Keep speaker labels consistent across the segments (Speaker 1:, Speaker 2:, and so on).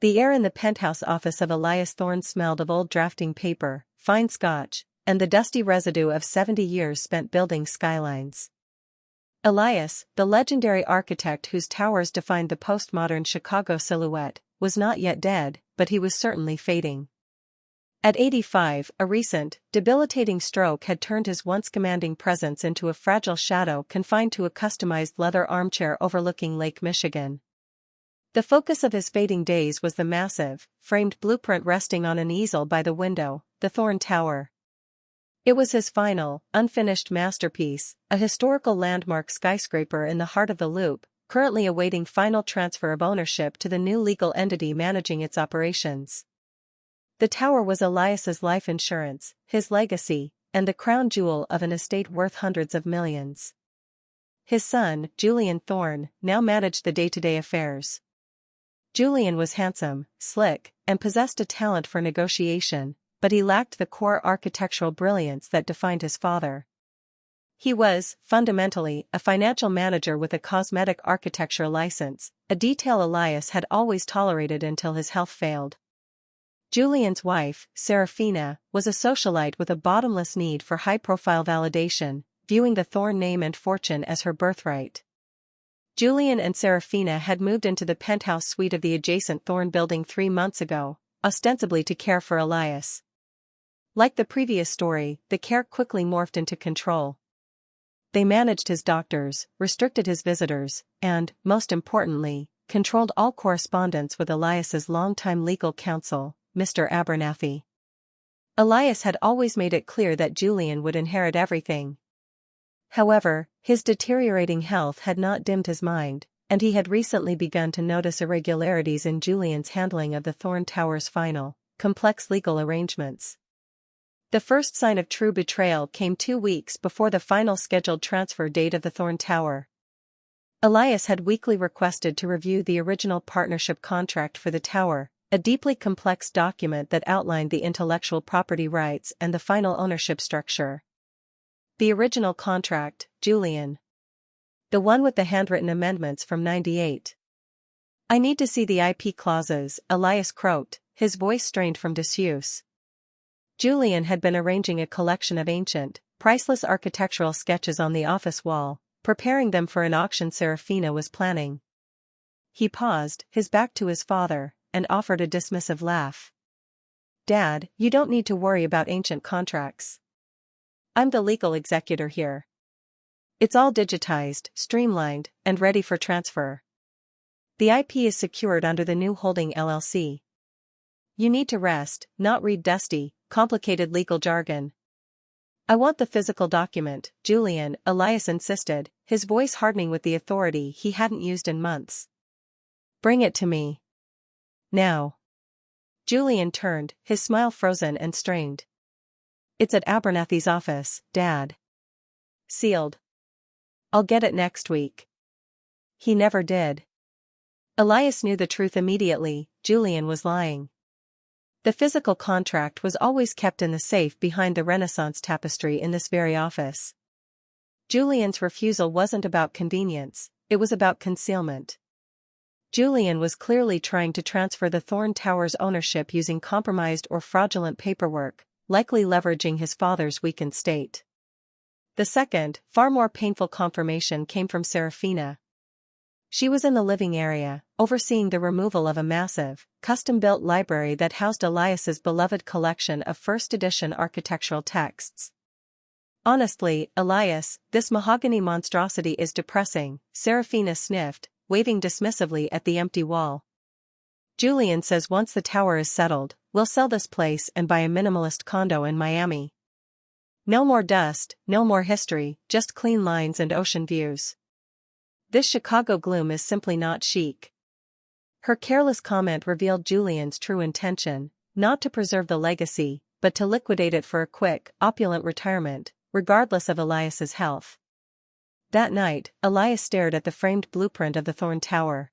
Speaker 1: The air in the penthouse office of Elias Thorne smelled of old drafting paper, fine scotch, and the dusty residue of 70 years spent building skylines. Elias, the legendary architect whose towers defined the postmodern Chicago silhouette, was not yet dead, but he was certainly fading. At 85, a recent, debilitating stroke had turned his once commanding presence into a fragile shadow confined to a customized leather armchair overlooking Lake Michigan. The focus of his fading days was the massive, framed blueprint resting on an easel by the window, the Thorne Tower. It was his final, unfinished masterpiece, a historical landmark skyscraper in the heart of the Loop, currently awaiting final transfer of ownership to the new legal entity managing its operations. The tower was Elias's life insurance, his legacy, and the crown jewel of an estate worth hundreds of millions. His son, Julian Thorne, now managed the day-to-day affairs. Julian was handsome, slick, and possessed a talent for negotiation, but he lacked the core architectural brilliance that defined his father. He was, fundamentally, a financial manager with a cosmetic architecture license, a detail Elias had always tolerated until his health failed. Julian's wife, Serafina, was a socialite with a bottomless need for high-profile validation, viewing the Thorne name and fortune as her birthright. Julian and Serafina had moved into the penthouse suite of the adjacent Thorne building 3 months ago, ostensibly to care for Elias. Like the previous story, the care quickly morphed into control. They managed his doctors, restricted his visitors, and, most importantly, controlled all correspondence with Elias's longtime legal counsel, Mr. Abernathy. Elias had always made it clear that Julian would inherit everything. However, his deteriorating health had not dimmed his mind, and he had recently begun to notice irregularities in Julian's handling of the Thorne Tower's final, complex legal arrangements. The first sign of true betrayal came 2 weeks before the final scheduled transfer date of the Thorne Tower. Elias had weekly requested to review the original partnership contract for the tower, a deeply complex document that outlined the intellectual property rights and the final ownership structure. The original contract, Julian. The one with the handwritten amendments from '98. I need to see the IP clauses, Elias croaked, his voice strained from disuse. Julian had been arranging a collection of ancient, priceless architectural sketches on the office wall, preparing them for an auction Serafina was planning. He paused, his back to his father, and offered a dismissive laugh. Dad, you don't need to worry about ancient contracts. I'm the legal executor here. It's all digitized, streamlined, and ready for transfer. The IP is secured under the new holding LLC. You need to rest, not read dusty, complicated legal jargon. I want the physical document, Julian, Elias insisted, his voice hardening with the authority he hadn't used in months. Bring it to me. Now. Julian turned, his smile frozen and strained. It's at Abernathy's office, Dad. Sealed. I'll get it next week. He never did. Elias knew the truth immediately, Julian was lying. The physical contract was always kept in the safe behind the Renaissance tapestry in this very office. Julian's refusal wasn't about convenience, it was about concealment. Julian was clearly trying to transfer the Thorne Tower's ownership using compromised or fraudulent paperwork, likely leveraging his father's weakened state. The second, far more painful confirmation came from Serafina. She was in the living area, overseeing the removal of a massive, custom-built library that housed Elias's beloved collection of first-edition architectural texts. Honestly, Elias, this mahogany monstrosity is depressing, Serafina sniffed, waving dismissively at the empty wall. Julian says once the tower is settled, we'll sell this place and buy a minimalist condo in Miami. No more dust, no more history, just clean lines and ocean views. This Chicago gloom is simply not chic. Her careless comment revealed Julian's true intention, not to preserve the legacy, but to liquidate it for a quick, opulent retirement, regardless of Elias's health. That night, Elias stared at the framed blueprint of the Thorne Tower.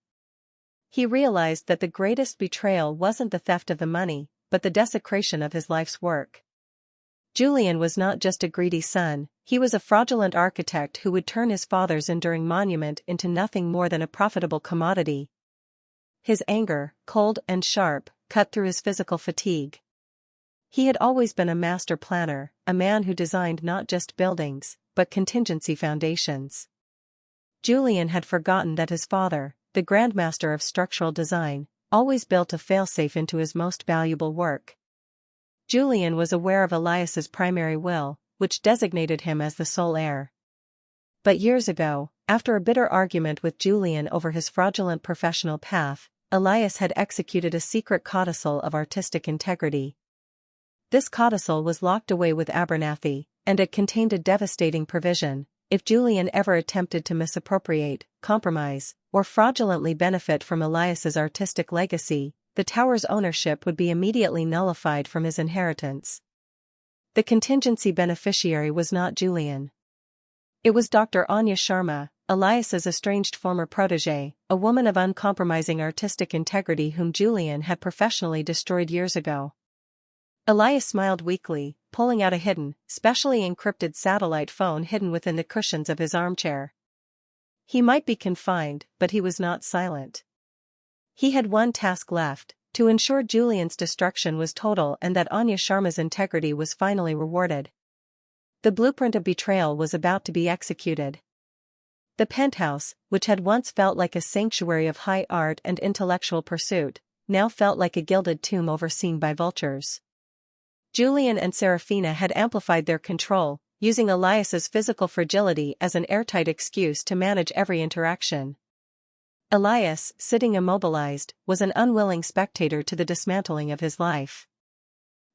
Speaker 1: He realized that the greatest betrayal wasn't the theft of the money, but the desecration of his life's work. Julian was not just a greedy son, he was a fraudulent architect who would turn his father's enduring monument into nothing more than a profitable commodity. his anger, cold and sharp, cut through his physical fatigue. He had always been a master planner, a man who designed not just buildings, but contingency foundations. Julian had forgotten that his father, the grandmaster of structural design, always built a failsafe into his most valuable work. Julian was aware of Elias's primary will, which designated him as the sole heir. But years ago, after a bitter argument with Julian over his fraudulent professional path, Elias had executed a secret codicil of artistic integrity. This codicil was locked away with Abernathy, and it contained a devastating provision: if Julian ever attempted to misappropriate, compromise, or fraudulently benefit from Elias's artistic legacy, the tower's ownership would be immediately nullified from his inheritance. The contingency beneficiary was not Julian. It was Dr. Anya Sharma, Elias's estranged former protégée, a woman of uncompromising artistic integrity whom Julian had professionally destroyed years ago. Elias smiled weakly, pulling out a hidden, specially encrypted satellite phone hidden within the cushions of his armchair. He might be confined, but he was not silent. He had one task left: to ensure Julian's destruction was total and that Anya Sharma's integrity was finally rewarded. The blueprint of betrayal was about to be executed. The penthouse, which had once felt like a sanctuary of high art and intellectual pursuit, now felt like a gilded tomb overseen by vultures. Julian and Serafina had amplified their control, using Elias's physical fragility as an airtight excuse to manage every interaction. Elias, sitting immobilized, was an unwilling spectator to the dismantling of his life.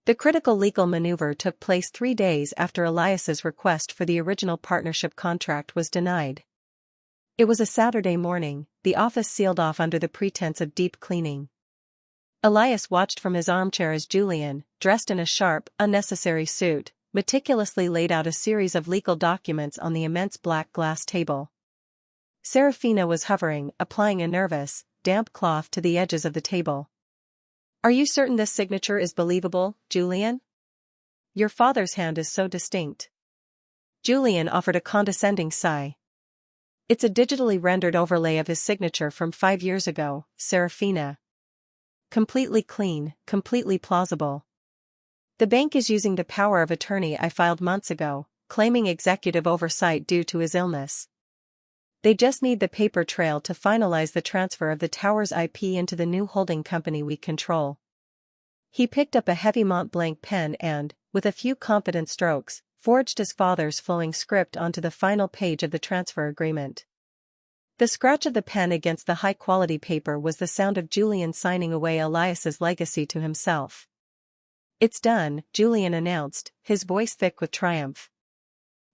Speaker 1: The critical legal maneuver took place 3 days after Elias's request for the original partnership contract was denied. It was a Saturday morning, the office sealed off under the pretense of deep cleaning. Elias watched from his armchair as Julian, dressed in a sharp, unnecessary suit, meticulously laid out a series of legal documents on the immense black glass table. Serafina was hovering, applying a nervous, damp cloth to the edges of the table. "Are you certain this signature is believable, Julian? Your father's hand is so distinct." Julian offered a condescending sigh. "It's a digitally rendered overlay of his signature from 5 years ago, Serafina. Completely clean, completely plausible. The bank is using the power of attorney I filed months ago, claiming executive oversight due to his illness. They just need the paper trail to finalize the transfer of the tower's IP into the new holding company we control." He picked up a heavy Mont Blanc pen and, with a few confident strokes, forged his father's flowing script onto the final page of the transfer agreement. The scratch of the pen against the high-quality paper was the sound of Julian signing away Elias's legacy to himself. "It's done," Julian announced, his voice thick with triumph.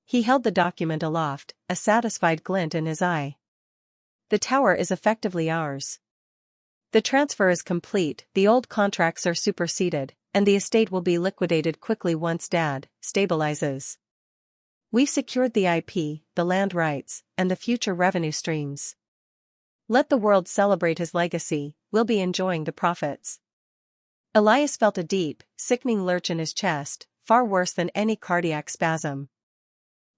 Speaker 1: He held the document aloft, a satisfied glint in his eye. "The tower is effectively ours. The transfer is complete, the old contracts are superseded, and the estate will be liquidated quickly once Dad stabilizes. We've secured the IP, the land rights, and the future revenue streams. Let the world celebrate his legacy, we'll be enjoying the profits." Elias felt a deep, sickening lurch in his chest, far worse than any cardiac spasm.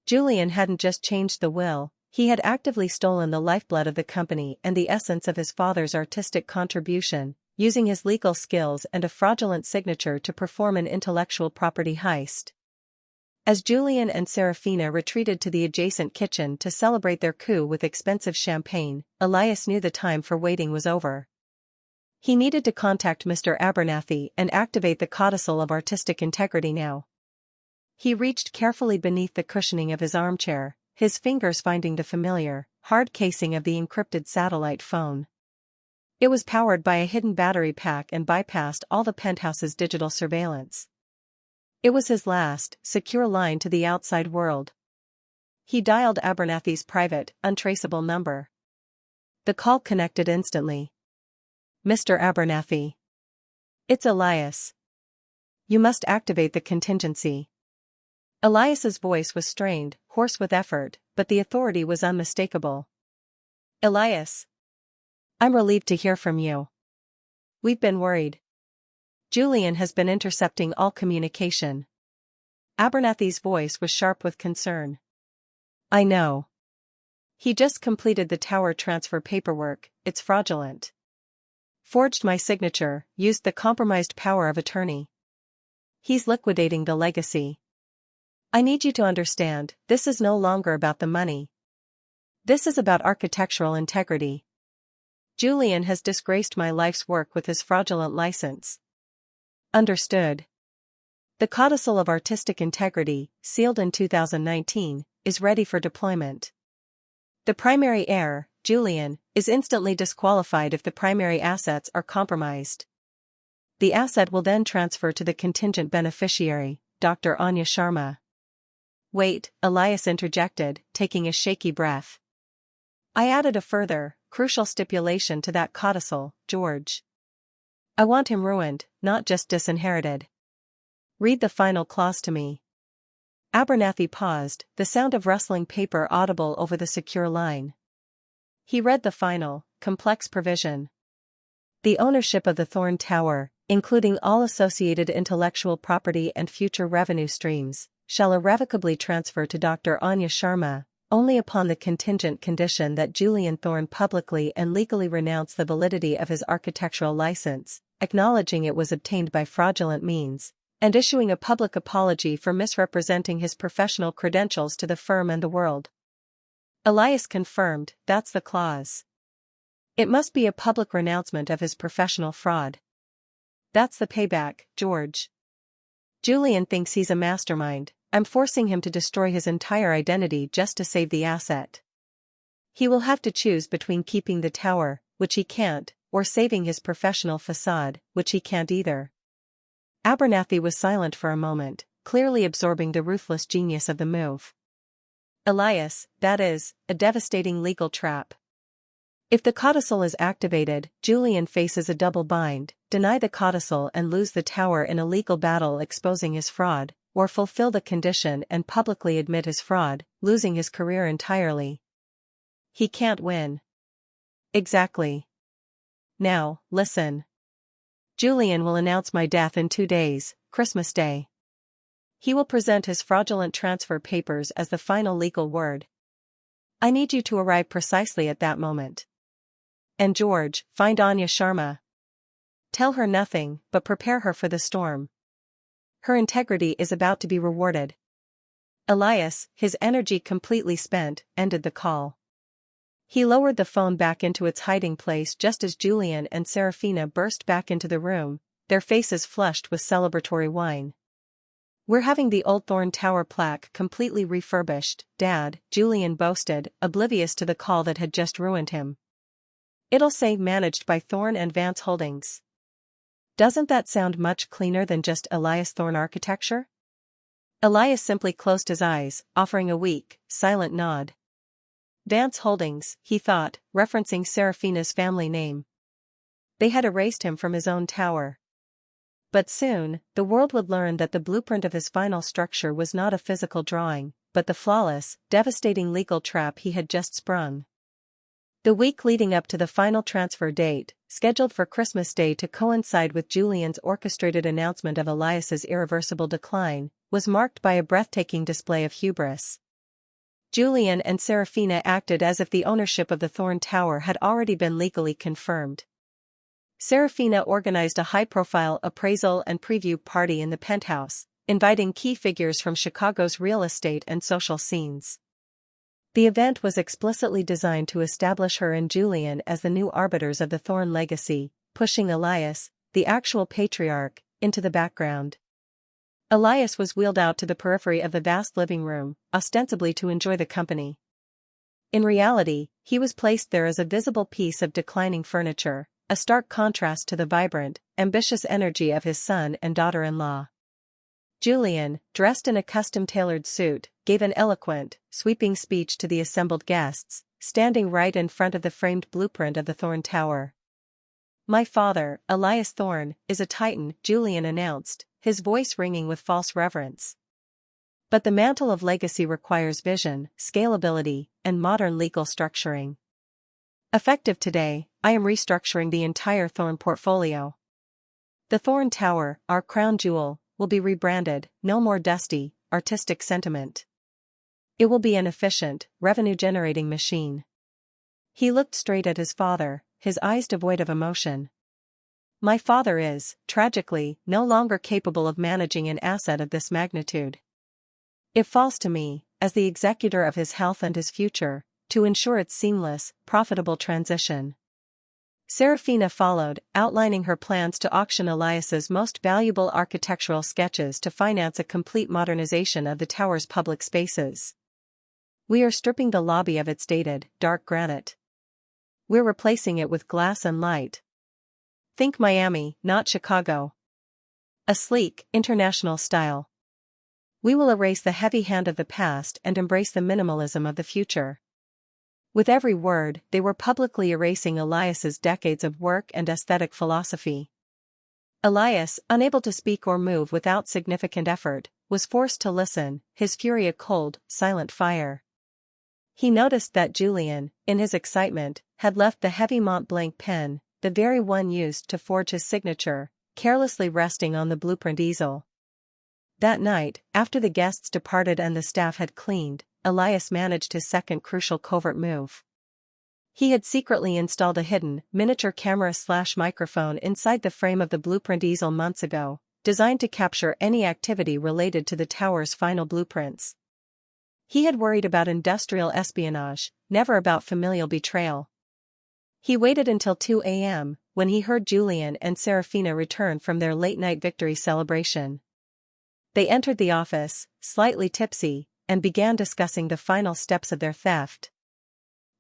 Speaker 1: Julian hadn't just changed the will, he had actively stolen the lifeblood of the company and the essence of his father's artistic contribution, using his legal skills and a fraudulent signature to perform an intellectual property heist. As Julian and Serafina retreated to the adjacent kitchen to celebrate their coup with expensive champagne, Elias knew the time for waiting was over. He needed to contact Mr. Abernathy and activate the codicil of artistic integrity now. He reached carefully beneath the cushioning of his armchair, his fingers finding the familiar, hard casing of the encrypted satellite phone. It was powered by a hidden battery pack and bypassed all the penthouse's digital surveillance. It was his last, secure line to the outside world. He dialed Abernathy's private, untraceable number. The call connected instantly. "Mr. Abernathy. It's Elias. You must activate the contingency." Elias's voice was strained, hoarse with effort, but the authority was unmistakable. "Elias. I'm relieved to hear from you. We've been worried. Julian has been intercepting all communication." Abernathy's voice was sharp with concern. "I know. He just completed the tower transfer paperwork, it's fraudulent. forged my signature, used the compromised power of attorney. He's liquidating the legacy. I need you to understand, this is no longer about the money. This is about architectural integrity. Julian has disgraced my life's work with his fraudulent license. Understood. The codicil of artistic integrity, sealed in 2019, is ready for deployment. The primary heir, Julian, is instantly disqualified if the primary assets are compromised. The asset will then transfer to the contingent beneficiary, Dr. Anya Sharma. Wait, Elias interjected, taking a shaky breath. I added a further, crucial stipulation to that codicil, George. I want him ruined, not just disinherited. Read the final clause to me. Abernathy paused, the sound of rustling paper audible over the secure line. He read the final, complex provision. The ownership of the Thorn Tower, including all associated intellectual property and future revenue streams, shall irrevocably transfer to Dr. Anya Sharma, only upon the contingent condition that Julian Thorn publicly and legally renounce the validity of his architectural license, acknowledging it was obtained by fraudulent means, and issuing a public apology for misrepresenting his professional credentials to the firm and the world. Elias confirmed, that's the clause. It must be a public renouncement of his professional fraud. That's the payback, George. Julian thinks he's a mastermind. I'm forcing him to destroy his entire identity just to save the asset. He will have to choose between keeping the tower, which he can't, or saving his professional facade, which he can't either. Abernathy was silent for a moment, clearly absorbing the ruthless genius of the move. Elias, that is, a devastating legal trap. If the codicil is activated, Julian faces a double bind, deny the codicil and lose the tower in a legal battle exposing his fraud, or fulfill the condition and publicly admit his fraud, losing his career entirely. He can't win. Exactly. Now, listen. Julian will announce my death in 2 days, Christmas Day. He will present his fraudulent transfer papers as the final legal word. I need you to arrive precisely at that moment. And George, find Anya Sharma. Tell her nothing, but prepare her for the storm. Her integrity is about to be rewarded. Elias, his energy completely spent, ended the call. He lowered the phone back into its hiding place just as Julian and Serafina burst back into the room, their faces flushed with celebratory wine. We're having the old Thorn Tower plaque completely refurbished, Dad, Julian boasted, oblivious to the call that had just ruined him. It'll say managed by Thorn and Vance Holdings. Doesn't that sound much cleaner than just Elias Thorn architecture? Elias simply closed his eyes, offering a weak, silent nod. Vance Holdings, he thought, referencing Serafina's family name. They had erased him from his own tower. But soon, the world would learn that the blueprint of his final structure was not a physical drawing, but the flawless, devastating legal trap he had just sprung. The week leading up to the final transfer date, scheduled for Christmas Day to coincide with Julian's orchestrated announcement of Elias's irreversible decline, was marked by a breathtaking display of hubris. Julian and Serafina acted as if the ownership of the Thorn Tower had already been legally confirmed. Serafina organized a high-profile appraisal and preview party in the penthouse, inviting key figures from Chicago's real estate and social scenes. The event was explicitly designed to establish her and Julian as the new arbiters of the Thorn legacy, pushing Elias, the actual patriarch, into the background. Elias was wheeled out to the periphery of the vast living room, ostensibly to enjoy the company. In reality, he was placed there as a visible piece of declining furniture, a stark contrast to the vibrant, ambitious energy of his son and daughter-in-law. Julian, dressed in a custom-tailored suit, gave an eloquent, sweeping speech to the assembled guests, standing right in front of the framed blueprint of the Thorn Tower. My father, Elias Thorn, is a titan, Julian announced, his voice ringing with false reverence. But the mantle of legacy requires vision, scalability, and modern legal structuring. Effective today, I am restructuring the entire Thorn portfolio. The Thorn Tower, our crown jewel, will be rebranded, no more dusty, artistic sentiment. It will be an efficient, revenue-generating machine. He looked straight at his father, his eyes devoid of emotion. My father is, tragically, no longer capable of managing an asset of this magnitude. It falls to me, as the executor of his health and his future, to ensure its seamless, profitable transition. Serafina followed, outlining her plans to auction Elias's most valuable architectural sketches to finance a complete modernization of the tower's public spaces. We are stripping the lobby of its dated, dark granite. We're replacing it with glass and light. Think Miami, not Chicago. A sleek, international style. We will erase the heavy hand of the past and embrace the minimalism of the future. With every word, they were publicly erasing Elias's decades of work and aesthetic philosophy. Elias, unable to speak or move without significant effort, was forced to listen, his fury a cold, silent fire. He noticed that Julian, in his excitement, had left the heavy Mont Blanc pen, the very one used to forge his signature, carelessly resting on the blueprint easel. That night, after the guests departed and the staff had cleaned, Elias managed his second crucial covert move. He had secretly installed a hidden, miniature camera/microphone inside the frame of the blueprint easel months ago, designed to capture any activity related to the tower's final blueprints. He had worried about industrial espionage, never about familial betrayal. He waited until 2 a.m., when he heard Julian and Serafina return from their late-night victory celebration. They entered the office, slightly tipsy, and began discussing the final steps of their theft.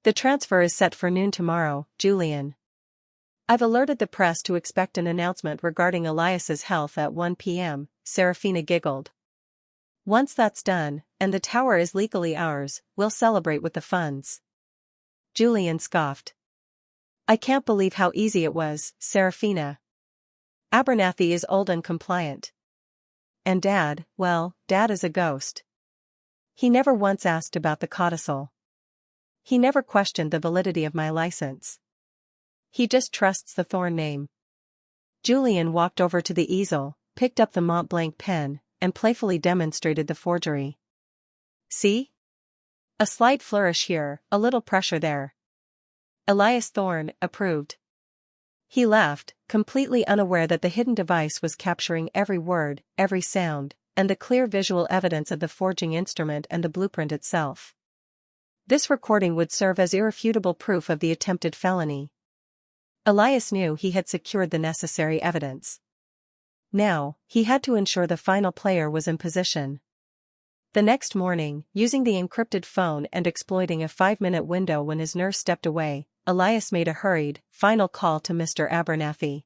Speaker 1: The transfer is set for noon tomorrow, Julian. I've alerted the press to expect an announcement regarding Elias's health at 1 p.m., Serafina giggled. Once that's done, and the tower is legally ours, we'll celebrate with the funds. Julian scoffed. I can't believe how easy it was, Serafina. Abernathy is old and compliant. And Dad, well, Dad is a ghost. He never once asked about the codicil. He never questioned the validity of my license. He just trusts the Thorn name. Julian walked over to the easel, picked up the Mont Blanc pen, and playfully demonstrated the forgery. See? A slight flourish here, a little pressure there. Elias Thorn approved. He laughed, completely unaware that the hidden device was capturing every word, every sound, and the clear visual evidence of the forging instrument and the blueprint itself. This recording would serve as irrefutable proof of the attempted felony. Elias knew he had secured the necessary evidence. Now, he had to ensure the final player was in position. The next morning, using the encrypted phone and exploiting a 5-minute window when his nurse stepped away, Elias made a hurried, final call to Mr. Abernathy.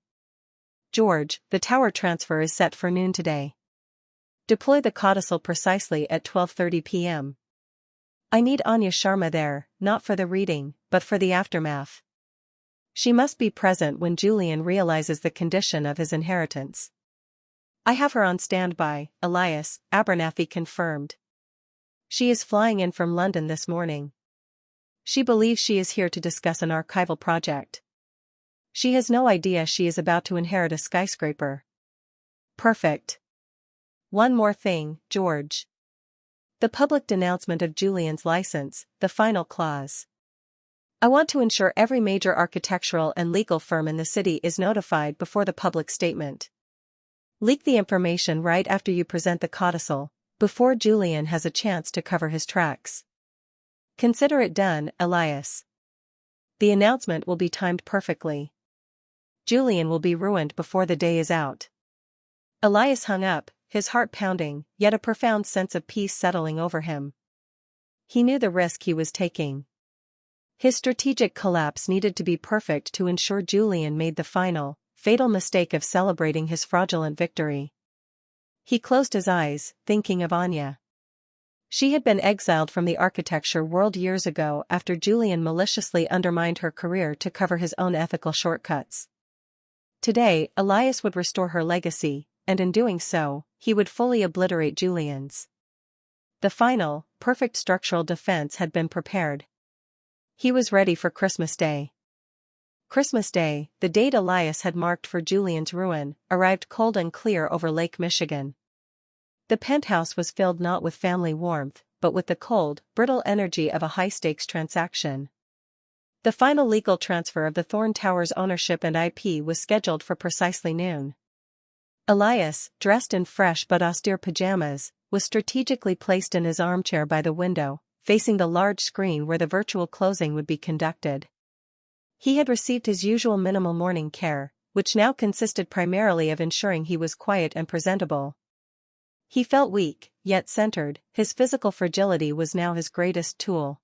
Speaker 1: George, the tower transfer is set for noon today. Deploy the codicil precisely at 12:30 p.m. I need Anya Sharma there, not for the reading, but for the aftermath. She must be present when Julian realizes the condition of his inheritance. I have her on standby, Elias, Abernathy confirmed. She is flying in from London this morning. She believes she is here to discuss an archival project. She has no idea she is about to inherit a skyscraper. Perfect. One more thing, George. The public denouncement of Julian's license, the final clause. I want to ensure every major architectural and legal firm in the city is notified before the public statement. Leak the information right after you present the codicil, before Julian has a chance to cover his tracks. Consider it done, Elias. The announcement will be timed perfectly. Julian will be ruined before the day is out. Elias hung up, his heart pounding, yet a profound sense of peace settling over him. He knew the risk he was taking. His strategic collapse needed to be perfect to ensure Julian made the final, fatal mistake of celebrating his fraudulent victory. He closed his eyes, thinking of Anya. She had been exiled from the architecture world years ago after Julian maliciously undermined her career to cover his own ethical shortcuts. Today, Elias would restore her legacy, and in doing so, he would fully obliterate Julian's. The final, perfect structural defense had been prepared. He was ready for Christmas Day. Christmas Day, the date Elias had marked for Julian's ruin, arrived cold and clear over Lake Michigan. The penthouse was filled not with family warmth, but with the cold, brittle energy of a high-stakes transaction. The final legal transfer of the Thorn Tower's ownership and IP was scheduled for precisely noon. Elias, dressed in fresh but austere pajamas, was strategically placed in his armchair by the window, facing the large screen where the virtual closing would be conducted. He had received his usual minimal morning care, which now consisted primarily of ensuring he was quiet and presentable. He felt weak, yet centered. His physical fragility was now his greatest tool.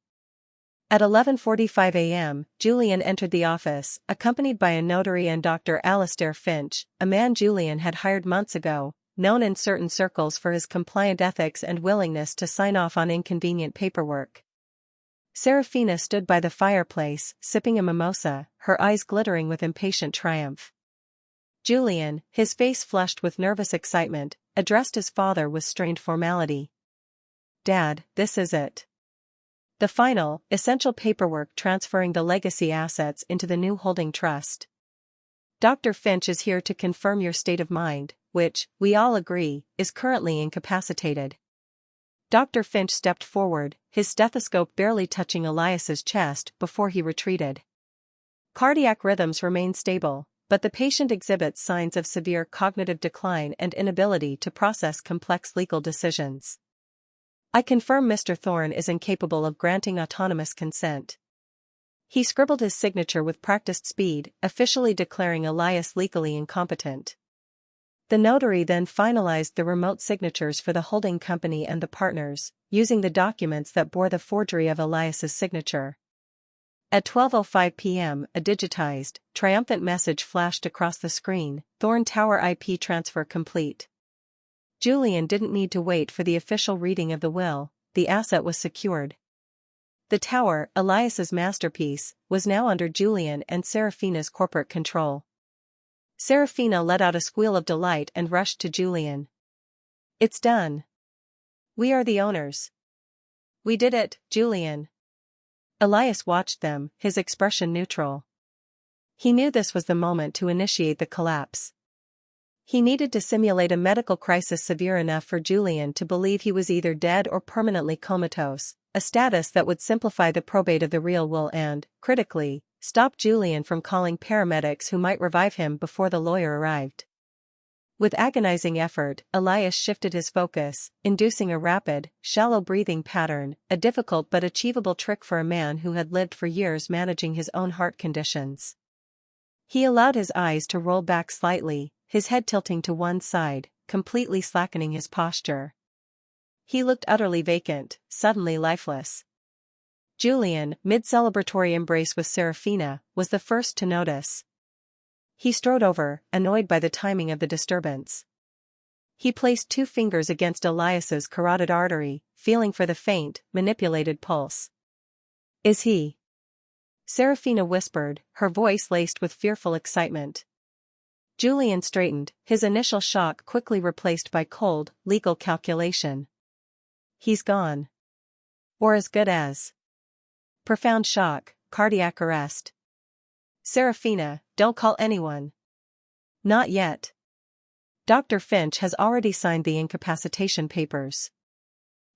Speaker 1: At 11:45 a.m., Julian entered the office, accompanied by a notary and Dr. Alastair Finch, a man Julian had hired months ago, known in certain circles for his compliant ethics and willingness to sign off on inconvenient paperwork. Serafina stood by the fireplace, sipping a mimosa, her eyes glittering with impatient triumph. Julian, his face flushed with nervous excitement, addressed his father with strained formality. "Dad, this is it. The final, essential paperwork transferring the legacy assets into the new holding trust. Dr. Finch is here to confirm your state of mind, which, we all agree, is currently incapacitated." Dr. Finch stepped forward, his stethoscope barely touching Elias's chest before he retreated. Cardiac rhythms remain stable, but the patient exhibits signs of severe cognitive decline and inability to process complex legal decisions. "I confirm Mr. Thorne is incapable of granting autonomous consent." He scribbled his signature with practiced speed, officially declaring Elias legally incompetent. The notary then finalized the remote signatures for the holding company and the partners, using the documents that bore the forgery of Elias's signature. At 12:05 p.m., a digitized, triumphant message flashed across the screen: "Thorn Tower IP transfer complete." Julian didn't need to wait for the official reading of the will, the asset was secured. The tower, Elias's masterpiece, was now under Julian and Serafina's corporate control. Serafina let out a squeal of delight and rushed to Julian. "It's done. We are the owners. We did it, Julian." Elias watched them, his expression neutral. He knew this was the moment to initiate the collapse. He needed to simulate a medical crisis severe enough for Julian to believe he was either dead or permanently comatose, a status that would simplify the probate of the real will and, critically, stop Julian from calling paramedics who might revive him before the lawyer arrived. With agonizing effort, Elias shifted his focus, inducing a rapid, shallow breathing pattern, a difficult but achievable trick for a man who had lived for years managing his own heart conditions. He allowed his eyes to roll back slightly, his head tilting to one side, completely slackening his posture. He looked utterly vacant, suddenly lifeless. Julian, mid-celebratory embrace with Serafina, was the first to notice. He strode over, annoyed by the timing of the disturbance. He placed 2 fingers against Elias's carotid artery, feeling for the faint, manipulated pulse. "Is he?" Serafina whispered, her voice laced with fearful excitement. Julian straightened, his initial shock quickly replaced by cold, legal calculation. "He's gone. Or as good as." Profound shock, cardiac arrest. "Serafina, don't call anyone." "Not yet. Dr. Finch has already signed the incapacitation papers.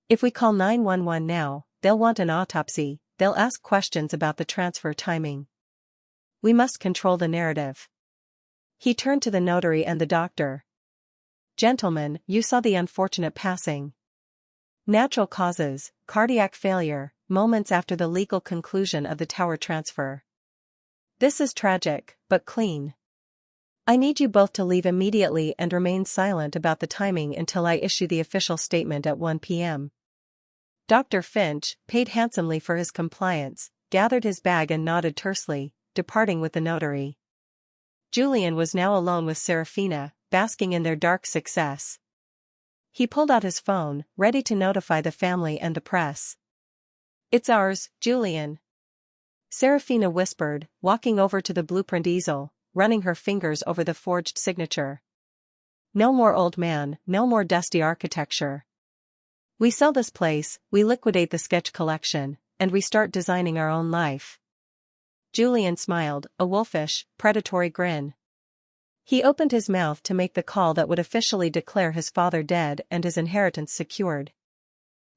Speaker 1: If we call 911 now, they'll want an autopsy, they'll ask questions about the transfer timing. We must control the narrative." He turned to the notary and the doctor. "Gentlemen, you saw the unfortunate passing. Natural causes, cardiac failure, moments after the legal conclusion of the tower transfer. This is tragic, but clean. I need you both to leave immediately and remain silent about the timing until I issue the official statement at 1 p.m. Dr. Finch, paid handsomely for his compliance, gathered his bag and nodded tersely, departing with the notary. Julian was now alone with Serafina, basking in their dark success. He pulled out his phone, ready to notify the family and the press. "It's ours, Julian," Serafina whispered, walking over to the blueprint easel, running her fingers over the forged signature. "No more old man, no more dusty architecture. We sell this place, we liquidate the sketch collection, and we start designing our own life." Julian smiled, a wolfish, predatory grin. He opened his mouth to make the call that would officially declare his father dead and his inheritance secured.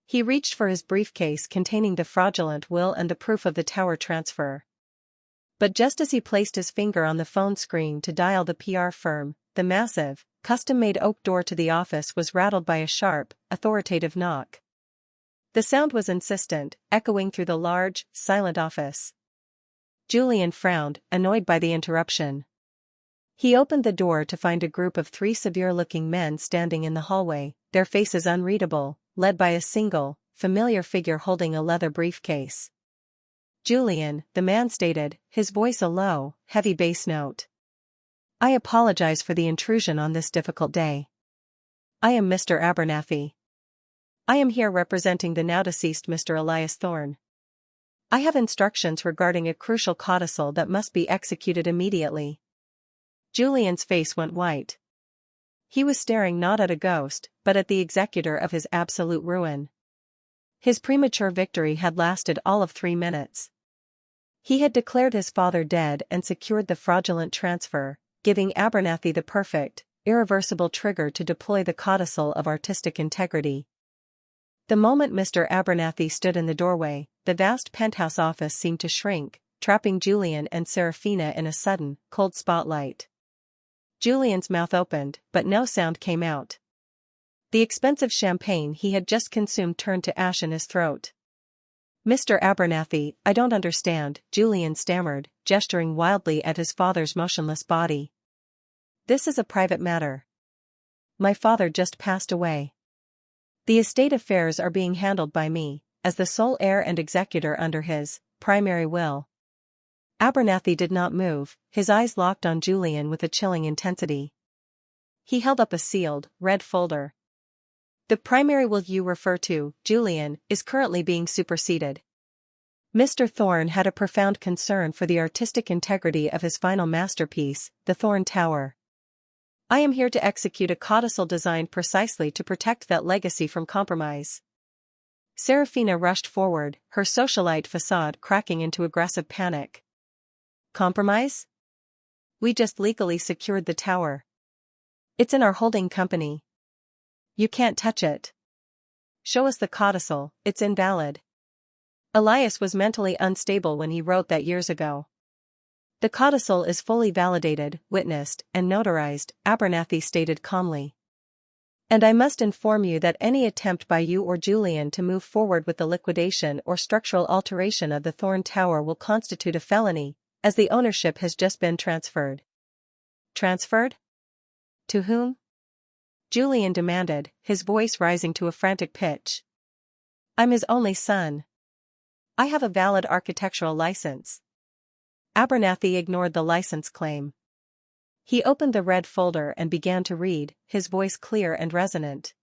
Speaker 1: He reached for his briefcase containing the fraudulent will and the proof of the tower transfer. But just as he placed his finger on the phone screen to dial the PR firm, the massive, custom-made oak door to the office was rattled by a sharp, authoritative knock. The sound was insistent, echoing through the large, silent office. Julian frowned, annoyed by the interruption. He opened the door to find a group of 3 severe-looking men standing in the hallway, their faces unreadable, led by a single, familiar figure holding a leather briefcase. "Julian," the man stated, his voice a low, heavy bass note. "I apologize for the intrusion on this difficult day. I am Mr. Abernathy. I am here representing the now-deceased Mr. Elias Thorne. I have instructions regarding a crucial codicil that must be executed immediately." Julian's face went white. He was staring not at a ghost, but at the executor of his absolute ruin. His premature victory had lasted all of 3 minutes. He had declared his father dead and secured the fraudulent transfer, giving Abernathy the perfect, irreversible trigger to deploy the codicil of artistic integrity. The moment Mr. Abernathy stood in the doorway, the vast penthouse office seemed to shrink, trapping Julian and Serafina in a sudden, cold spotlight. Julian's mouth opened, but no sound came out. The expensive champagne he had just consumed turned to ash in his throat. "Mr. Abernathy, I don't understand," Julian stammered, gesturing wildly at his father's motionless body. "This is a private matter. My father just passed away. The estate affairs are being handled by me, as the sole heir and executor under his primary will." Abernathy did not move, his eyes locked on Julian with a chilling intensity. He held up a sealed, red folder. "The primary will you refer to, Julian, is currently being superseded. Mr. Thorne had a profound concern for the artistic integrity of his final masterpiece, the Thorne Tower. I am here to execute a codicil designed precisely to protect that legacy from compromise." Serafina rushed forward, her socialite facade cracking into aggressive panic. "Compromise? We just legally secured the tower. It's in our holding company. You can't touch it. Show us the codicil, it's invalid." Elias was mentally unstable when he wrote that years ago. "The codicil is fully validated, witnessed, and notarized," Abernathy stated calmly. "And I must inform you that any attempt by you or Julian to move forward with the liquidation or structural alteration of the Thorne Tower will constitute a felony, as the ownership has just been transferred." "Transferred? To whom?" Julian demanded, his voice rising to a frantic pitch. "I'm his only son. I have a valid architectural license." Abernathy ignored the license claim. He opened the red folder and began to read, his voice clear and resonant.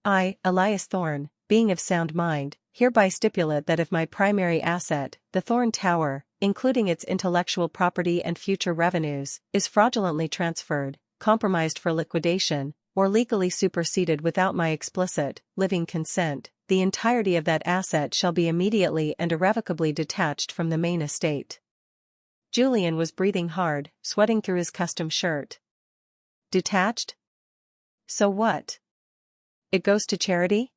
Speaker 1: "I, Elias Thorne, being of sound mind, hereby stipulate that if my primary asset, the Thorne Tower, including its intellectual property and future revenues, is fraudulently transferred, compromised for liquidation, or legally superseded without my explicit, living consent, the entirety of that asset shall be immediately and irrevocably detached from the main estate." Julian was breathing hard, sweating through his custom shirt. "Detached? So what? It goes to charity?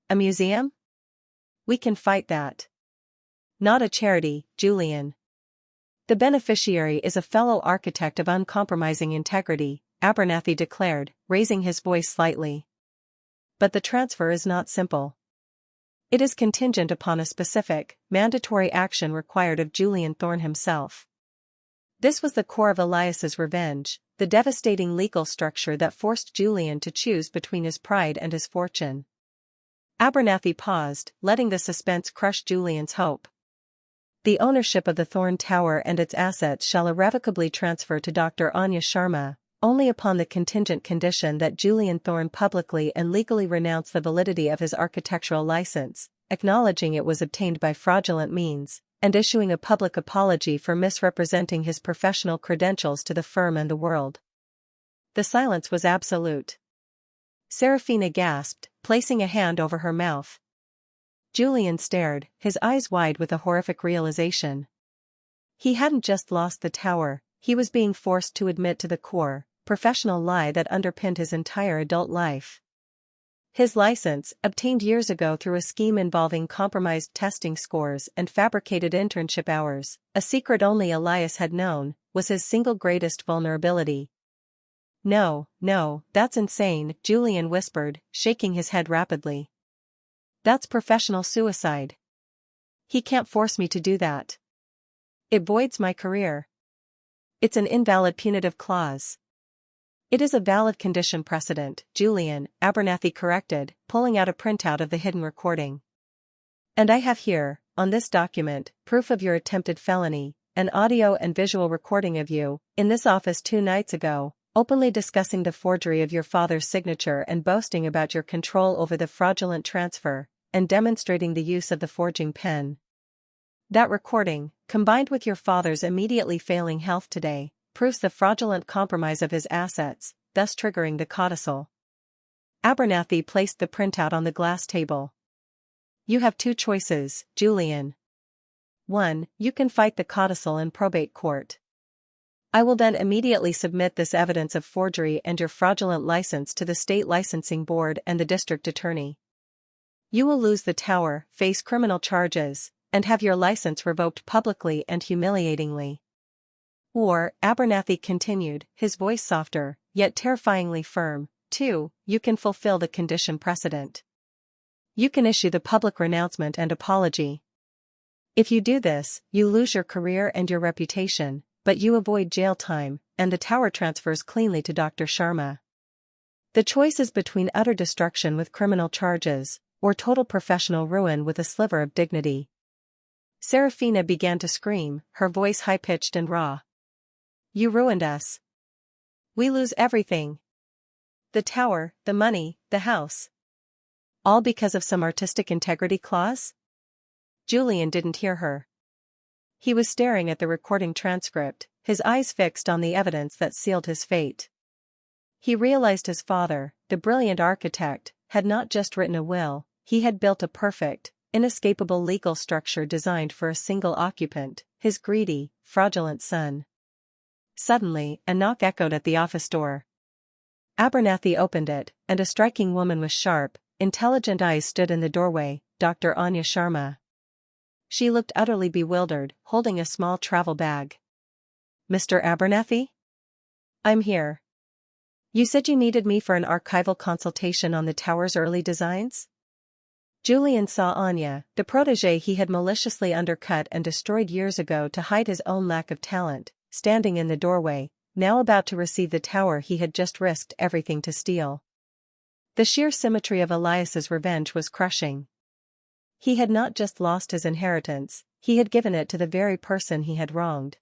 Speaker 1: A museum? We can fight that." "Not a charity, Julian. The beneficiary is a fellow architect of uncompromising integrity," Abernathy declared, raising his voice slightly. "But the transfer is not simple. It is contingent upon a specific, mandatory action required of Julian Thorne himself." This was the core of Elias's revenge, the devastating legal structure that forced Julian to choose between his pride and his fortune. Abernathy paused, letting the suspense crush Julian's hope. "The ownership of the Thorne Tower and its assets shall irrevocably transfer to Dr. Anya Sharma, only upon the contingent condition that Julian Thorne publicly and legally renounce the validity of his architectural license, acknowledging it was obtained by fraudulent means, and issuing a public apology for misrepresenting his professional credentials to the firm and the world." The silence was absolute. Serafina gasped, placing a hand over her mouth. Julian stared, his eyes wide with a horrific realization. He hadn't just lost the tower, he was being forced to admit to the core, professional lie that underpinned his entire adult life. His license, obtained years ago through a scheme involving compromised testing scores and fabricated internship hours, a secret only Elias had known, was his single greatest vulnerability. No, that's insane, Julian whispered, shaking his head rapidly. That's professional suicide. He can't force me to do that. It voids my career. It's an invalid punitive clause. It is a valid condition precedent, Julian, Abernathy corrected, pulling out a printout of the hidden recording. And I have here, on this document, proof of your attempted felony, an audio and visual recording of you, in this office 2 nights ago, openly discussing the forgery of your father's signature and boasting about your control over the fraudulent transfer, and demonstrating the use of the forging pen. That recording, combined with your father's immediately failing health today, proves the fraudulent compromise of his assets, thus triggering the codicil. Abernathy placed the printout on the glass table. You have 2 choices, Julian. 1. You can fight the codicil in probate court. I will then immediately submit this evidence of forgery and your fraudulent license to the state licensing board and the district attorney. You will lose the tower, face criminal charges, and have your license revoked publicly and humiliatingly. Or, Abernathy continued, his voice softer, yet terrifyingly firm. 2. You can fulfill the condition precedent. You can issue the public renouncement and apology. If you do this, you lose your career and your reputation, but you avoid jail time, and the tower transfers cleanly to Dr. Sharma. The choice is between utter destruction with criminal charges, or total professional ruin with a sliver of dignity. Serafina began to scream, her voice high-pitched and raw. You ruined us. We lose everything. The tower, the money, the house. All because of some artistic integrity clause? Julian didn't hear her. He was staring at the recording transcript, his eyes fixed on the evidence that sealed his fate. He realized his father, the brilliant architect, had not just written a will, he had built a perfect, inescapable legal structure designed for a single occupant, his greedy, fraudulent son. Suddenly, a knock echoed at the office door. Abernathy opened it, and a striking woman with sharp, intelligent eyes stood in the doorway, Dr. Anya Sharma. She looked utterly bewildered, holding a small travel bag. Mr. Abernathy? I'm here. You said you needed me for an archival consultation on the tower's early designs? Julian saw Anya, the protégé he had maliciously undercut and destroyed years ago to hide his own lack of talent, standing in the doorway, now about to receive the tower he had just risked everything to steal. The sheer symmetry of Elias's revenge was crushing. He had not just lost his inheritance, he had given it to the very person he had wronged.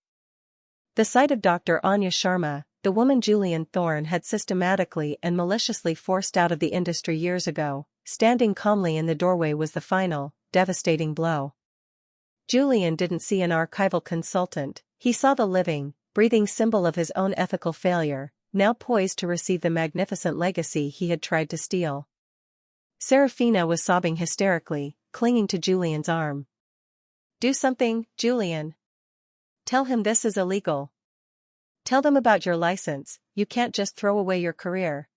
Speaker 1: The sight of Dr. Anya Sharma, the woman Julian Thorne had systematically and maliciously forced out of the industry years ago, standing calmly in the doorway was the final, devastating blow. Julian didn't see an archival consultant, he saw the living, breathing symbol of his own ethical failure, now poised to receive the magnificent legacy he had tried to steal. Serafina was sobbing hysterically, clinging to Julian's arm. Do something, Julian. Tell him this is illegal. Tell them about your license, you can't just throw away your career.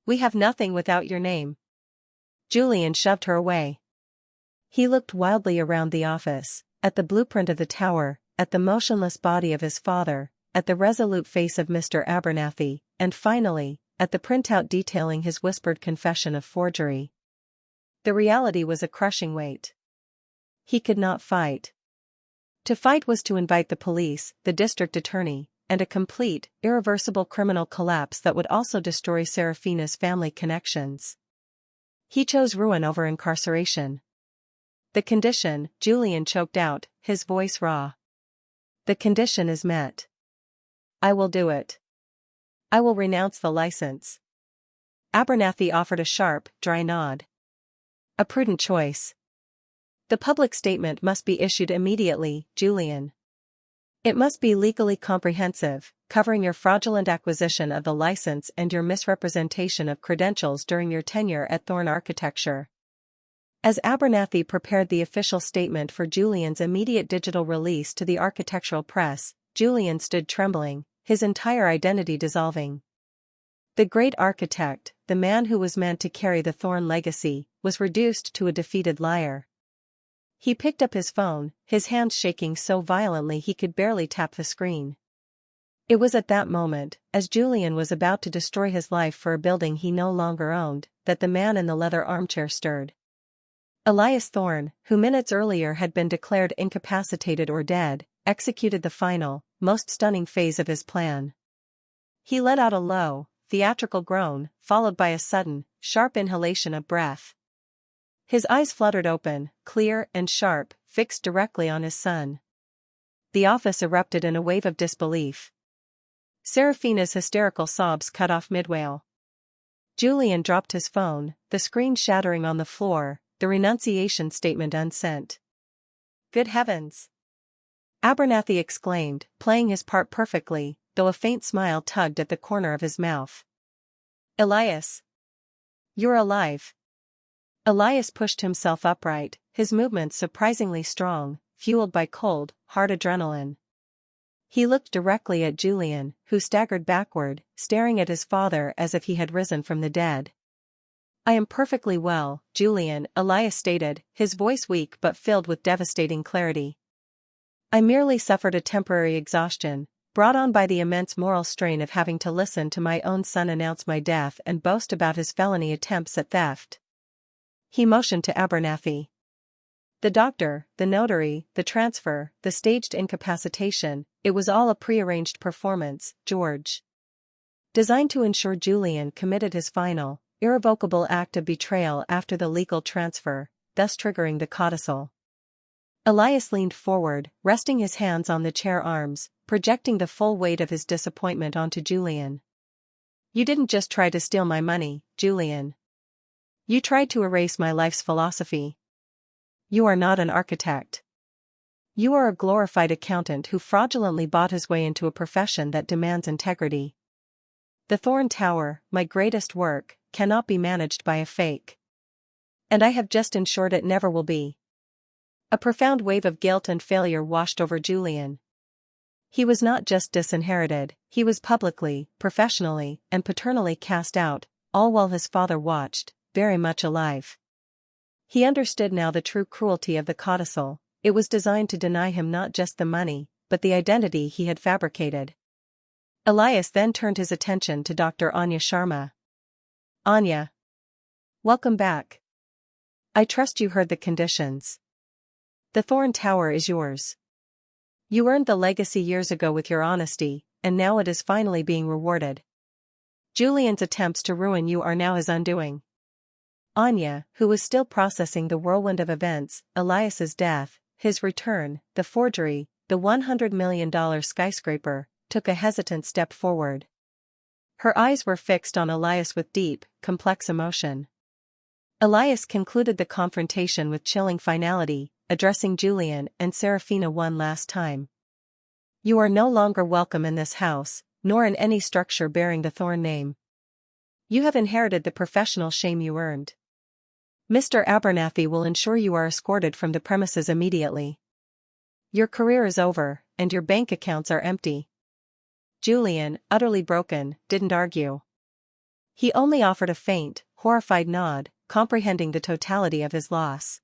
Speaker 1: We have nothing without your name. Julian shoved her away. He looked wildly around the office, at the blueprint of the tower, at the motionless body of his father, at the resolute face of Mr. Abernathy, and finally, at the printout detailing his whispered confession of forgery. The reality was a crushing weight. He could not fight. To fight was to invite the police, the district attorney, and a complete, irreversible criminal collapse that would also destroy Serafina's family connections. He chose ruin over incarceration. The condition, Julian choked out, his voice raw. The condition is met. I will do it. I will renounce the license. Abernathy offered a sharp, dry nod. A prudent choice. The public statement must be issued immediately, Julian. It must be legally comprehensive, covering your fraudulent acquisition of the license and your misrepresentation of credentials during your tenure at Thorne Architecture. As Abernathy prepared the official statement for Julian's immediate digital release to the architectural press, Julian stood trembling, his entire identity dissolving. The great architect, the man who was meant to carry the Thorne legacy, was reduced to a defeated liar. He picked up his phone, his hands shaking so violently he could barely tap the screen. It was at that moment, as Julian was about to destroy his life for a building he no longer owned, that the man in the leather armchair stirred. Elias Thorne, who minutes earlier had been declared incapacitated or dead, executed the final, most stunning phase of his plan. He let out a low, theatrical groan, followed by a sudden, sharp inhalation of breath. His eyes fluttered open, clear and sharp, fixed directly on his son. The office erupted in a wave of disbelief. Serafina's hysterical sobs cut off mid-wail. Julian dropped his phone, the screen shattering on the floor, the renunciation statement unsent. "Good heavens!" Abernathy exclaimed, playing his part perfectly, though a faint smile tugged at the corner of his mouth. "Elias! You're alive!" Elias pushed himself upright, his movements surprisingly strong, fueled by cold, hard adrenaline. He looked directly at Julian, who staggered backward, staring at his father as if he had risen from the dead. "I am perfectly well, Julian," Elias stated, his voice weak but filled with devastating clarity. "I merely suffered a temporary exhaustion, brought on by the immense moral strain of having to listen to my own son announce my death and boast about his felony attempts at theft." He motioned to Abernathy. The doctor, the notary, the transfer, the staged incapacitation, it was all a prearranged performance, George. Designed to ensure Julian committed his final, irrevocable act of betrayal after the legal transfer, thus triggering the codicil. Elias leaned forward, resting his hands on the chair arms, projecting the full weight of his disappointment onto Julian. "You didn't just try to steal my money, Julian. You tried to erase my life's philosophy. You are not an architect. You are a glorified accountant who fraudulently bought his way into a profession that demands integrity. The Thorne Tower, my greatest work, cannot be managed by a fake. And I have just ensured it never will be." A profound wave of guilt and failure washed over Julian. He was not just disinherited, he was publicly, professionally, and paternally cast out, all while his father watched, very much alive. He understood now the true cruelty of the codicil. It was designed to deny him not just the money, but the identity he had fabricated. Elias then turned his attention to Dr. Anya Sharma. "Anya. Welcome back. I trust you heard the conditions. The Thorne Tower is yours. You earned the legacy years ago with your honesty, and now it is finally being rewarded. Julian's attempts to ruin you are now his undoing." Anya, who was still processing the whirlwind of events, Elias's death, his return, the forgery, the $100 million skyscraper, took a hesitant step forward. Her eyes were fixed on Elias with deep, complex emotion. Elias concluded the confrontation with chilling finality, addressing Julian and Serafina one last time. "You are no longer welcome in this house, nor in any structure bearing the Thorne name. You have inherited the professional shame you earned. Mr. Abernathy will ensure you are escorted from the premises immediately. Your career is over, and your bank accounts are empty." Julian, utterly broken, didn't argue. He only offered a faint, horrified nod, comprehending the totality of his loss.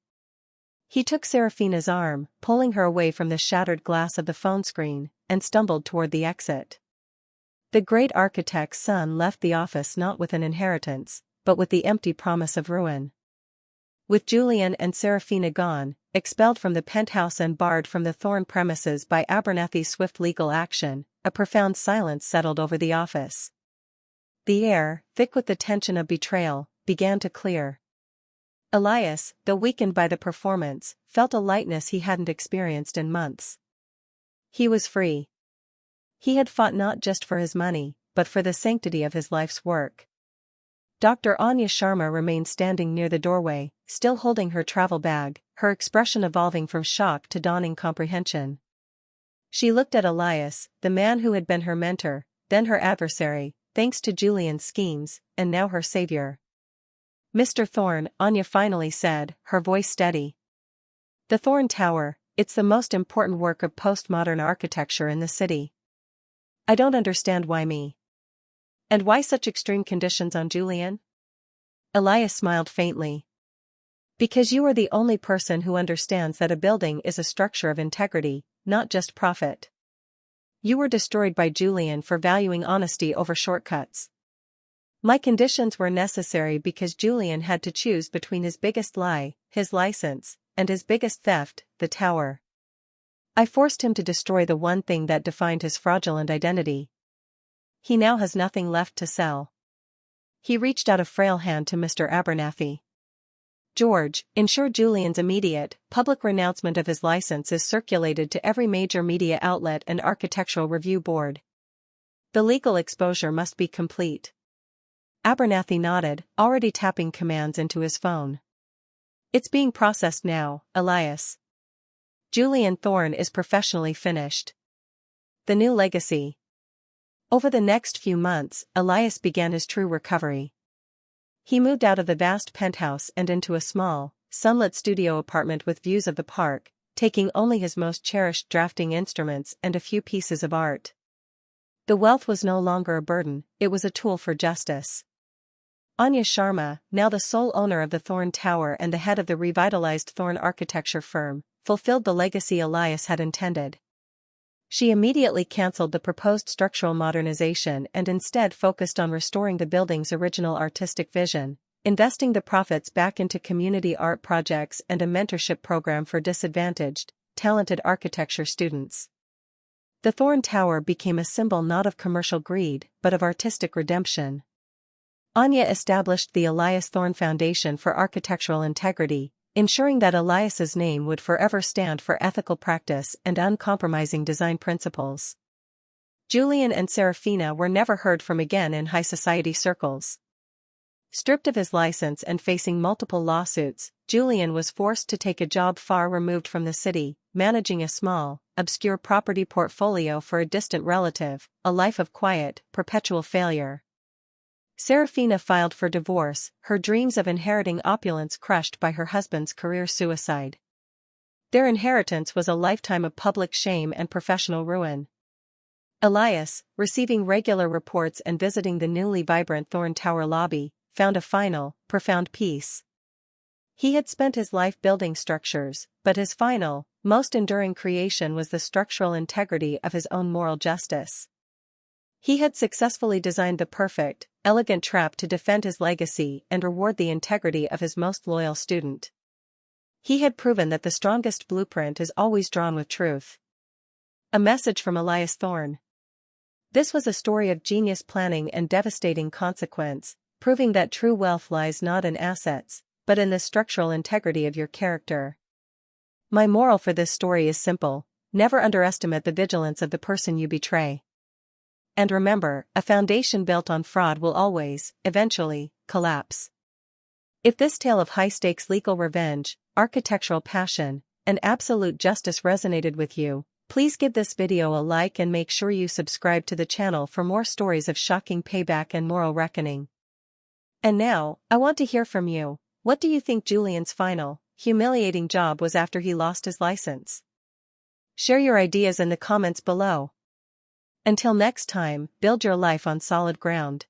Speaker 1: He took Serafina's arm, pulling her away from the shattered glass of the phone screen, and stumbled toward the exit. The great architect's son left the office not with an inheritance, but with the empty promise of ruin. With Julian and Serafina gone, expelled from the penthouse and barred from the Thorne premises by Abernathy's swift legal action, a profound silence settled over the office. The air, thick with the tension of betrayal, began to clear. Elias, though weakened by the performance, felt a lightness he hadn't experienced in months. He was free. He had fought not just for his money, but for the sanctity of his life's work. Dr. Anya Sharma remained standing near the doorway, still holding her travel bag, her expression evolving from shock to dawning comprehension. She looked at Elias, the man who had been her mentor, then her adversary, thanks to Julian's schemes, and now her savior. "Mr. Thorne," Anya finally said, her voice steady. "The Thorne Tower, it's the most important work of postmodern architecture in the city. I don't understand why me. And why such extreme conditions on Julian? Elias smiled faintly. Because you are the only person who understands that a building is a structure of integrity, not just profit. You were destroyed by Julian for valuing honesty over shortcuts. My conditions were necessary because Julian had to choose between his biggest lie, his license, and his biggest theft, the tower. I forced him to destroy the one thing that defined his fraudulent identity. He now has nothing left to sell. He reached out a frail hand to Mr. Abernathy. George, ensure Julian's immediate, public renouncement of his license is circulated to every major media outlet and architectural review board. The legal exposure must be complete. Abernathy nodded, already tapping commands into his phone. It's being processed now, Elias. Julian Thorne is professionally finished. The new legacy. Over the next few months, Elias began his true recovery. He moved out of the vast penthouse and into a small, sunlit studio apartment with views of the park, taking only his most cherished drafting instruments and a few pieces of art. The wealth was no longer a burden, it was a tool for justice. Anya Sharma, now the sole owner of the Thorne Tower and the head of the revitalized Thorne architecture firm, fulfilled the legacy Elias had intended. She immediately cancelled the proposed structural modernization and instead focused on restoring the building's original artistic vision, investing the profits back into community art projects and a mentorship program for disadvantaged, talented architecture students. The Thorne Tower became a symbol not of commercial greed but of artistic redemption. Anya established the Elias Thorne Foundation for Architectural Integrity, ensuring that Elias's name would forever stand for ethical practice and uncompromising design principles. Julian and Serafina were never heard from again in high society circles. Stripped of his license and facing multiple lawsuits, Julian was forced to take a job far removed from the city, managing a small, obscure property portfolio for a distant relative, a life of quiet, perpetual failure. Serafina filed for divorce, her dreams of inheriting opulence crushed by her husband's career suicide. Their inheritance was a lifetime of public shame and professional ruin. Elias, receiving regular reports and visiting the newly vibrant Thorne Tower lobby, found a final, profound peace. He had spent his life building structures, but his final, most enduring creation was the structural integrity of his own moral justice. He had successfully designed the perfect, elegant trap to defend his legacy and reward the integrity of his most loyal student. He had proven that the strongest blueprint is always drawn with truth. A message from Elias Thorne. This was a story of genius planning and devastating consequence, proving that true wealth lies not in assets, but in the structural integrity of your character. My moral for this story is simple: never underestimate the vigilance of the person you betray. And remember, a foundation built on fraud will always, eventually, collapse. If this tale of high-stakes legal revenge, architectural passion, and absolute justice resonated with you, please give this video a like and make sure you subscribe to the channel for more stories of shocking payback and moral reckoning. And now, I want to hear from you. What do you think Julian's final, humiliating job was after he lost his license? Share your ideas in the comments below. Until next time, build your life on solid ground.